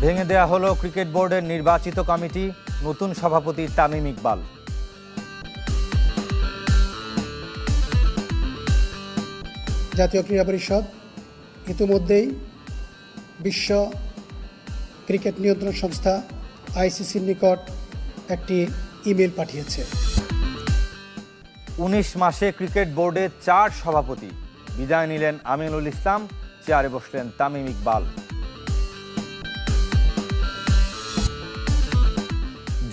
ভেঙে দেয়া হলো ক্রিকেট বোর্ডের নির্বাচিত কমিটি, নতুন সভাপতি তামিম ইকবাল। জাতীয় ক্রীড়া পরিষদ ইতিমধ্যেই বিশ্ব ক্রিকেট নিয়ন্ত্রণ সংস্থা আইসিসির নিকট একটি ইমেল পাঠিয়েছে। 19 মাসে ক্রিকেট বোর্ডে 4 সভাপতি, বিদায় নিলেন আমিনুল ইসলাম, চেয়ারে বসলেন তামিম ইকবাল।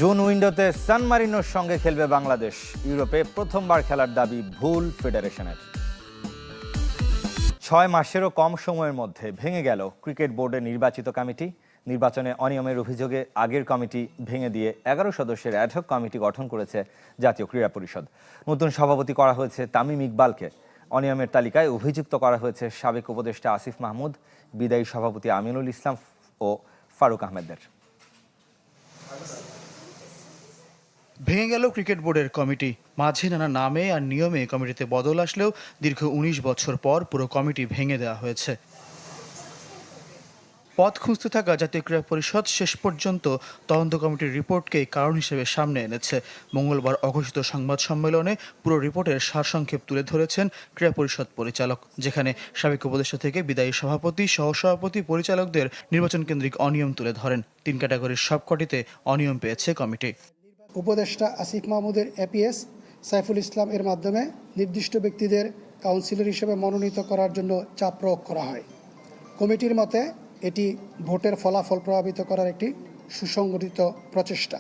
জুন উইন্ডোতে সান মারিনোর সঙ্গে খেলবে বাংলাদেশ, ইউরোপে প্রথমবার খেলার দাবি ভুল ফেডারেশনের। 6 মাসেরও কম সময়ের মধ্যে ভেঙে গেল ক্রিকেট বোর্ডের নির্বাচিত কমিটি। নির্বাচনে অনিয়মের অভিযোগে আগের কমিটি ভেঙে দিয়ে 11 সদস্যের অ্যাডহক কমিটি গঠন করেছে জাতীয় ক্রীড়া পরিষদ। নতুন সভাপতি করা হয়েছে তামিম ইকবালকে। অনিয়মের তালিকায় অভিযুক্ত করা হয়েছে সাবেক উপদেষ্টা আসিফ মাহমুদ, বিদায়ী সভাপতি আমিনুল ইসলাম ও ফারুক আহমেদের। ভেঙে গেল ক্রিকেট বোর্ডের কমিটি। মাঝে নানা নামে আর নিয়মে কমিটিতে বদল আসলেও দীর্ঘ 19 বছর পর পুরো কমিটি ভেঙে দেওয়া হয়েছে। পথ খুঁজতে থাকা জাতীয় ক্রীড়া পরিষদ শেষ পর্যন্ত তদন্ত কমিটির রিপোর্টকে কারণ হিসেবে সামনে এনেছে। মঙ্গলবার অঘোষিত সংবাদ সম্মেলনে পুরো রিপোর্টের সারসংক্ষেপ তুলে ধরেছেন ক্রীড়া পরিষদ পরিচালক, যেখানে সাবেক উপদেষ্টা থেকে বিদায়ী সভাপতি, সহসভাপতি, পরিচালকদের নির্বাচন কেন্দ্রিক অনিয়ম তুলে ধরেন। 3 ক্যাটাগরির সবকটিতে অনিয়ম পেয়েছে কমিটি। উপদেষ্টা আসিফ মাহমুদের এপিএস সাইফুল ইসলাম এর মাধ্যমে নির্দিষ্ট ব্যক্তিদের কাউন্সিলর হিসেবে মনোনীত করার জন্য চাপ প্রয়োগ করা হয়। কমিটির মতে এটি ভোটের ফলাফল প্রভাবিত করার একটি সুসংগঠিত প্রচেষ্টা।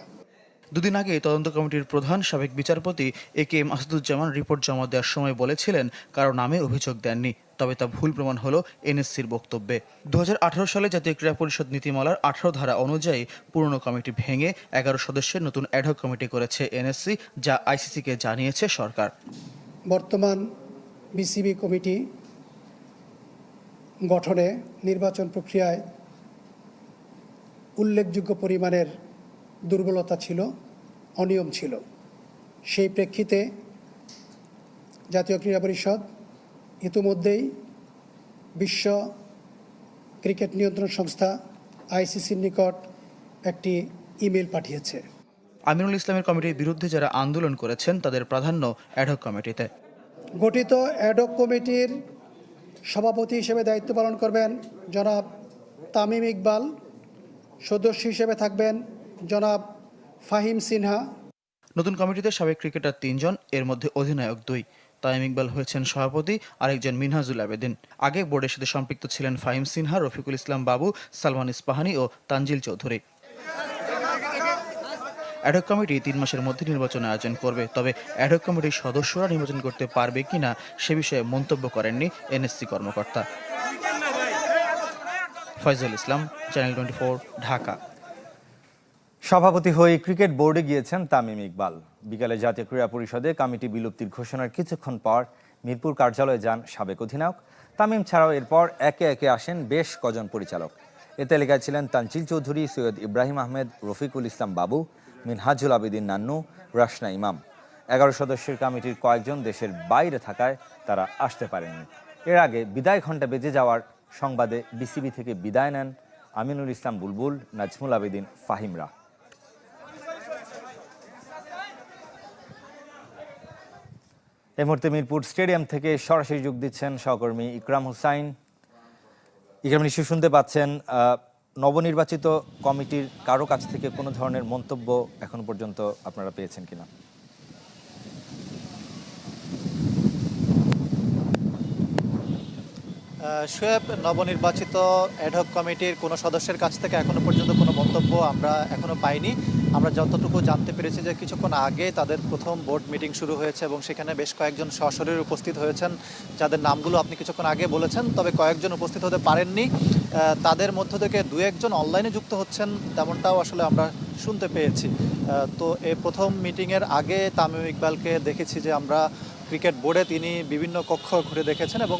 দুদিন আগে তদন্ত কমিটির প্রধান সাবেক বিচারপতি একেএম আসাদুজ্জামান রিপোর্ট জমা দেওয়ার সময় বলেছিলেন কারো নামে অভিযোগ দেননি, তবে তা ভুল প্রমাণ হলো এনএসসির বক্তব্যে। 2018 সালে জাতীয় ক্রীড়া পরিষদ নীতিমালার 18 ধারা অনুযায়ী পুরনো কমিটি ভেঙে 11 সদস্যের নতুন অ্যাডহক কমিটি করেছে এনএসসি, যা আইসিসিকে জানিয়েছে সরকার। বর্তমান বিসিবি কমিটি গঠনে নির্বাচন প্রক্রিয়ায় উল্লেখযোগ্য পরিমাণের দুর্বলতা ছিল, অনিয়ম ছিল। সেই প্রেক্ষিতে জাতীয় ক্রীড়া পরিষদ ইতিমধ্যেই বিশ্ব ক্রিকেট নিয়ন্ত্রণ সংস্থা আইসিসির নিকট একটি ইমেল পাঠিয়েছে। আমিনুল ইসলামের কমিটির বিরুদ্ধে যারা আন্দোলন করেছেন তাদের প্রাধান্য অ্যাডহক কমিটিতে। গঠিত অ্যাডহক কমিটির সভাপতি হিসেবে দায়িত্ব পালন করবেন জনাব তামিম ইকবাল, সদস্য হিসেবে থাকবেন জনাব ফাহিম সিনহা। নতুন কমিটিতে সাবেক ক্রিকেটার 3 জন, এর মধ্যে অধিনায়ক 2। তামিম ইকবাল হয়েছেন সভাপতি, আরেকজন মিনহাজুল আবেদিন। আগে বোর্ডের সাথে সম্পৃক্ত ছিলেন ফাহিম সিনহা, রফিকুল ইসলাম বাবু, সালমান ইস্পাহানি ও তানজিল চৌধুরী। অ্যাডহক কমিটি 3 মাসের মধ্যে নির্বাচন আয়োজন করবে, তবে অ্যাডহক কমিটির সদস্যরা নির্বাচন করতে পারবে কিনা সে বিষয়ে মন্তব্য করেননি এনএসসি কর্মকর্তা। ফয়জুল ইসলাম, চ্যানেল 24, ঢাকা। সভাপতি হয়ে ক্রিকেট বোর্ডে গিয়েছেন তামিম ইকবাল। বিকালে জাতীয় ক্রীড়া পরিষদে কমিটি বিলুপ্তির ঘোষণার কিছুক্ষণ পর মিরপুর কার্যালয়ে যান সাবেক অধিনায়ক। তামিম ছাড়াও এরপর একে একে আসেন বেশ কজন পরিচালক। এ তালিকায় ছিলেন তানজিল চৌধুরী, সৈয়দ ইব্রাহিম আহমেদ, রফিকুল ইসলাম বাবু, মিনহাজুল আবেদিন নান্নু, রাশনা ইমাম। 11 সদস্যের কমিটির কয়েকজন দেশের বাইরে থাকায় তারা আসতে পারেননি। এর আগে বিদায় ঘণ্টা বেজে যাওয়ার সংবাদে বিসিবি থেকে বিদায় নেন আমিনুল ইসলাম বুলবুল, নাজমুল আবেদিন ফাহিমরা। এই মুহূর্তে মিরপুর স্টেডিয়াম থেকে সরাসরি যোগ দিচ্ছেন সহকর্মী ইকরাম হুসাইন। ইকরাম, নিশ্চয়ই শুনতে পাচ্ছেন, নবনির্বাচিত কমিটির কারো কাছ থেকে কোনো ধরনের মন্তব্য এখন পর্যন্ত আপনারা পেয়েছেন কিনা? শোয়েব, নবনির্বাচিত অ্যাডহক কমিটির কোনো সদস্যের কাছ থেকে এখনো পর্যন্ত কোনো মন্তব্য আমরা এখনো পাইনি। আমরা যতটুকু জানতে পেরেছি যে কিছুক্ষণ আগে তাদের প্রথম বোর্ড মিটিং শুরু হয়েছে এবং সেখানে বেশ কয়েকজন সশরীরে উপস্থিত হয়েছেন, যাদের নামগুলো আপনি কিছুক্ষণ আগে বলেছেন, তবে কয়েকজন উপস্থিত হতে পারেননি। তাদের মধ্য থেকে 2-1 জন অনলাইনে যুক্ত হচ্ছেন, তেমনটাও আসলে আমরা শুনতে পেয়েছি। তো এই প্রথম মিটিংয়ের আগে তামিম ইকবালকে দেখেছি যে আমরা ক্রিকেট বোর্ডে তিনি বিভিন্ন কক্ষ ঘুরে দেখেছেন এবং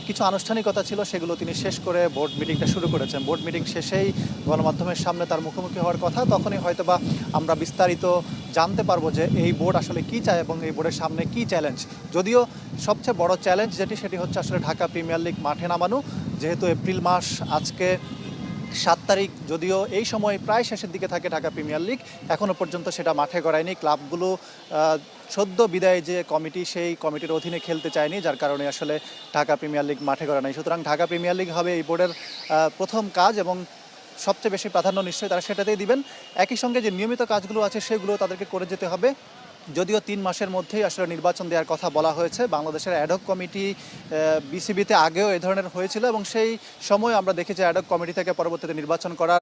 কিছু আনুষ্ঠানিকতা ছিল সেগুলো তিনি শেষ করে বোর্ড মিটিংটা শুরু করেছেন। বোর্ড মিটিং শেষেই গণমাধ্যমের সামনে তার মুখোমুখি হওয়ার কথা, তখনই হয়তোবা আমরা বিস্তারিত জানতে পারবো যে এই বোর্ড আসলে কী চায় এবং এই বোর্ডের সামনে কী চ্যালেঞ্জ। যদিও সবচেয়ে বড় চ্যালেঞ্জ সেটি হচ্ছে আসলে ঢাকা প্রিমিয়ার লিগ মাঠে নামানো, যেহেতু এপ্রিল মাস আজকে 7 তারিখ যদিও এই সময় প্রায় শেষের দিকে থাকে ঢাকা প্রিমিয়ার লিগ, এখনও পর্যন্ত সেটা মাঠে গড়ায়নি। ক্লাবগুলো সদ্য বিদায় যে কমিটি, সেই কমিটির অধীনে খেলতে চায়নি, যার কারণে আসলে ঢাকা প্রিমিয়ার লিগ মাঠে গড়া নাই। সুতরাং ঢাকা প্রিমিয়ার লিগ হবে এই বোর্ডের প্রথম কাজ এবং সবচেয়ে বেশি প্রাধান্য নিশ্চয়ই তারা সেটাতেই দিবেন। একই সঙ্গে যে নিয়মিত কাজগুলো আছে সেগুলো তাদেরকে করে যেতে হবে। যদিও 3 মাসের মধ্যেই আসলে নির্বাচন দেওয়ার কথা বলা হয়েছে। বাংলাদেশের অ্যাডহক কমিটি বিসিবিতে আগেও এই ধরনের হয়েছিল এবং সেই সময় আমরা দেখি যে অ্যাডহক কমিটি থেকে পরবর্তীতে নির্বাচন করা।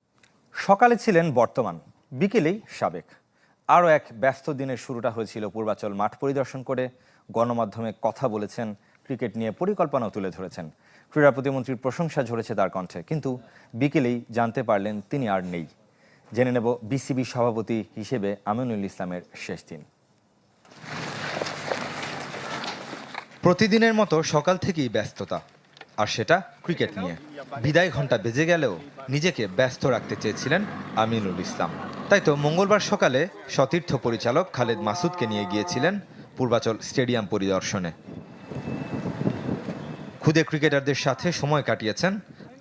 সকালে ছিলেন বর্তমান, বিকেলেই সাবেক। আরও এক ব্যস্ত দিনের শুরুটা হয়েছিল পূর্বাচল মাঠ পরিদর্শন করে। গণমাধ্যমে কথা বলেছেন, ক্রিকেট নিয়ে পরিকল্পনাও তুলে ধরেছেন। ক্রীড়া প্রতিমন্ত্রীর প্রশংসা ঝরেছে তার কণ্ঠে, কিন্তু বিকেলেই জানতে পারলেন তিনি আর নেই। জেনে নেব বিসিবি সভাপতি হিসেবে আমিনুল ইসলামের শেষ দিন। প্রতিদিনের মতো সকাল থেকেই ব্যস্ততা, আর সেটা ক্রিকেট নিয়ে। বিদায় ঘন্টা বেজে গেলেও নিজেকে ব্যস্ত রাখতে চেয়েছিলেন আমিনুল ইসলাম। তাই তো মঙ্গলবার সকালে সতীর্থ পরিচালক খালেদ মাসুদকে নিয়ে গিয়েছিলেন পূর্বাচল স্টেডিয়াম পরিদর্শনে। খুদে ক্রিকেটারদের সাথে সময় কাটিয়েছেন,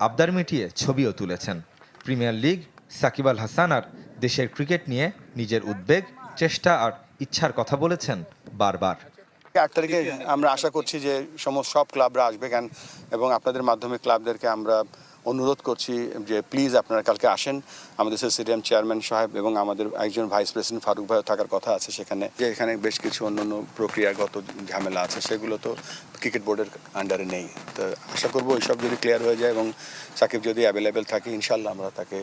আবদার মিটিয়ে ছবিও তুলেছেন। প্রিমিয়ার লিগ, সাকিব আল হাসান আর দেশের ক্রিকেট নিয়ে নিজের উদ্বেগ, চেষ্টা আর ইচ্ছার কথা বলেছেন বারবার। 8 তারিখে আমরা আশা করছি যে সব ক্লাবরা আসবে এবং আপনাদের মাধ্যমে ক্লাবদেরকে আমরা অনুরোধ করছি যে প্লিজ আপনারা কালকে আসেন। আমাদের স্টেডিয়াম চেয়ারম্যান সাহেব এবং আমাদের একজন ভাইস প্রেসিডেন্ট ফারুক ভাইও থাকার কথা আছে সেখানে। যে এখানে বেশ কিছু অন্যান্য প্রক্রিয়াগত ঝামেলা আছে, সেগুলো তো ক্রিকেট বোর্ডের আন্ডারে নেই। তো আশা করবো এইসব যদি ক্লিয়ার হয়ে যায় এবং সাকিব যদি অ্যাভেলেবেল থাকে, ইনশাল্লাহ আমরা তাকে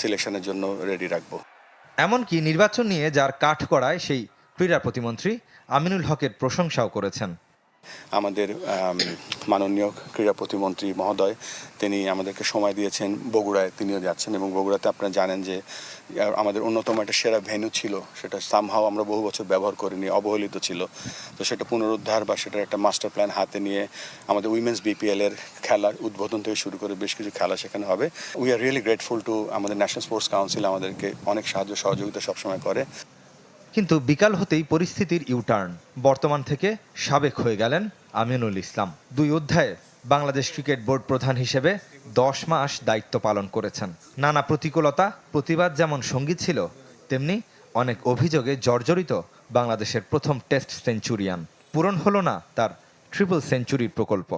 সিলেকশনের জন্য রেডি রাখবো। এমনকি নির্বাচন নিয়ে যার কাঠ করায় সেই ক্রীড়া প্রতিমন্ত্রী আমিনুল হকের প্রশংসাও করেছেন। আমাদের মাননীয় ক্রীড়া প্রতিমন্ত্রী মহোদয়, তিনি আমাদেরকে সময় দিয়েছেন। বগুড়ায় তিনিও যাচ্ছেন এবং বগুড়াতে আপনারা জানেন যে আমাদের অন্যতম একটা সেরা ভেন্যু ছিল, সেটা সামহাও আমরা বহু বছর ব্যবহার করিনি, অবহেলিত ছিল। তো সেটা পুনরুদ্ধার বা সেটার একটা মাস্টার প্ল্যান হাতে নিয়ে আমাদের উইমেন্স বিপিএল এর খেলার উদ্বোধন থেকে শুরু করে বেশ কিছু খেলা সেখানে হবে। We are really grateful to আমাদের ন্যাশনাল স্পোর্টস কাউন্সিল, আমাদেরকে অনেক সাহায্য সহযোগিতা সবসময় করে। কিন্তু বিকাল হতেই পরিস্থিতির ইউটার্ন। বর্তমান থেকে সাবেক হয়ে গেলেন আমিনুল ইসলাম। 2 অধ্যায়ে বাংলাদেশ ক্রিকেট বোর্ড প্রধান হিসেবে 10 মাস দায়িত্ব পালন করেছেন। নানা প্রতিকূলতা, প্রতিবাদ যেমন সঙ্গী ছিল, তেমনি অনেক অভিযোগে জর্জরিত বাংলাদেশের প্রথম টেস্ট সেঞ্চুরিয়ান। পূরণ হলো না তার ট্রিপল সেঞ্চুরির প্রকল্প।